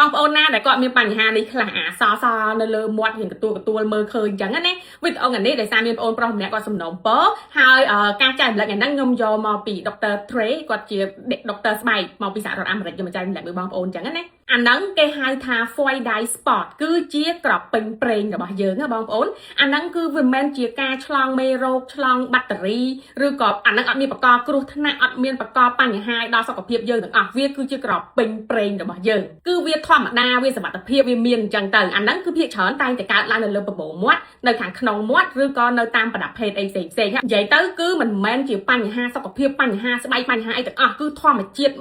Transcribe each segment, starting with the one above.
បងប្អូនណាដែលគាត់មានបញ្ហានេះខ្លះអាសនៅលើមាត់រៀងកទួលមើលឃើញអញ្ចឹងណាវីដេអូថ្ងៃនេះដោយសារមានបងប្រុសម្នាក់គាត់សំណូមពរហើយការចែករំលែកថ្ងៃហ្នឹងខ្ញុំយកមកពី Dr. Trey គាត់ជា Dr. ស្បែកមកពីសហរដ្ឋអាមេរិកខ្ញុំចែករំលែកមួយបងប្អូនអញ្ចឹងណាអាហ្នឹងគេហៅថា foil dye spot គឺជាក្រពេញប្រេងរបស់យើងណាបងប្អូនអាហ្នឹងគឺវាមិនមែនជាការឆ្លងមេរោគឆ្លងបាក់តេរីឬក៏អាហ្នឹងអត់មានបង្កគ្រោះថ្នាក់អត់មានបង្កបញ្ហាដល់សុខភាពយើងទាំងអស់វាគឺជាក្រពេញប្រេងរបស់យើងគឺវាធម្មតាវាសមត្ថភាពវាមានអញ្ចឹងទៅអាហ្នឹងគឺភាគច្រើនតែងតែកើតឡើងនៅលើប្រព័ន្ធមាត់នៅខាងក្នុងមាត់ឬក៏នៅតាមប្រដាប់ភេទអីផ្សេងនិយាយទៅគឺមិនមែនជាបញ្ហាសុខភាពបញ្ហាស្បែកបញ្ហាអីទាំងអស់គឺធម្មជាតិ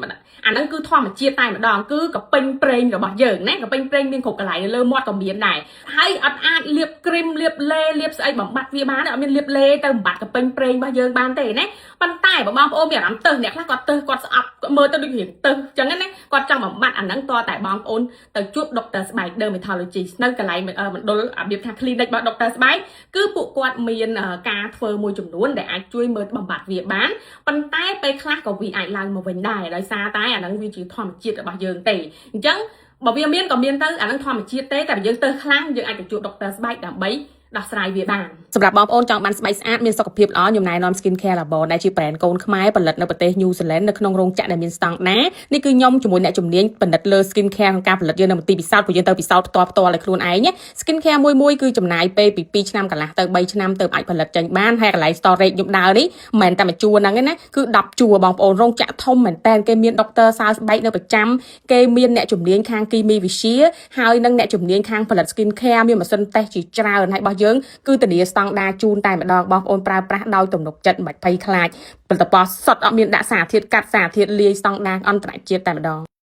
អាហ្នឹងគឺធម្មជាតិតែម្ដងគឺក្រពេញប្រេងរបស់យើងណាក្រពេញប្រេងមានគ្រប់កន្លែងនៅលើមាត់ក៏មានដែរហើយអត់អាចលាបគ្រីមលាបលេលាបស្អីបំបត្តិវាបានអត់មានលាបលេទៅបំបត្តិក្រពេញប្រេងរបស់យើងបានទេណាប៉ុន្តែបងប្អូនមានអារម្មណ៍ទៅអ្នកខ្លះគាត់ទៅគាត់ស្អប់មើលទៅដូចរៀងទៅអញ្ចឹងណាគាត់ចង់បំបត្តិអាហ្នឹងតតែបងប្អូនទៅជួប Dr. ស្បែក Dermatologist នៅកន្លែងមណ្ឌលរបៀបថា clinic របស់ Dr. ស្បែកគឺពួកគាត់មានការធ្វើមួយចំនួនដែលអាចជួយមើលបំបត្តិវាបានប៉ុន្តែពេលខ្លះក៏វាអាចឡើងមកវិញដែរដោយសារតែអាហ្នឹងវាជាធម្មជាតិរបស់យើងទេអញ្ចឹងបើវាមានក៏មានទៅអានឹងធម្មជាតិទេតែបើយើងទៅខ្លាំងយើងអាចទៅជួប Dr. ស្បែកដើម្បីដោះស្រាយវាបានសម្រាប់បងប្អូនចង់បានស្បែកស្អាតមានសុខភាពល្អខ្ញុំណែនាំ Skin Care Labo ដែលជា brand កូនខ្មែរផលិតនៅប្រទេស New Zealand នៅក្នុងរោងចក្រដែលមានស្តង់ដារនេះគឺខ្ញុំជាមួយអ្នកជំនាញផលិតលើ Skin Care ក្នុងការផលិតយើងនៅមន្ទីរពិសោធន៍ព្រោះយើងទៅពិសោធន៍ផ្ទាល់ឲ្យខ្លួនឯង Skin Care មួយគឺចំណាយពេលពី2ឆ្នាំកន្លះទៅ3ឆ្នាំទៅអាចផលិតចេញបានហើយកន្លែង storage ខ្ញុំដើរនេះមិនមែនតែមួយជួរហ្នឹងណាគឺ10ជួរបងប្អូនរោងចក្រធំមែនតើគេមាន Dr. សើស្បែកនៅប្រចាំគេមានអ្នកជំនាញខាងគីមីវិទ្យាហើយនិងអ្នកជំនាញខាងផលិត Skin Care មានម៉ាស៊ីនតេស្តជាច្រើនហើយរបស់យើងគឺធានាស្តង់ដារជូនតែម្ដងបងប្អូនប្រើប្រាស់ដោយទំនុកចិត្តមិនភ័យខ្លាចផលិតផលសុទ្ធអត់មានដាក់សារធាតុកាត់សារធាតុលាយស្តង់ដារអន្តរជាតិតែម្ដង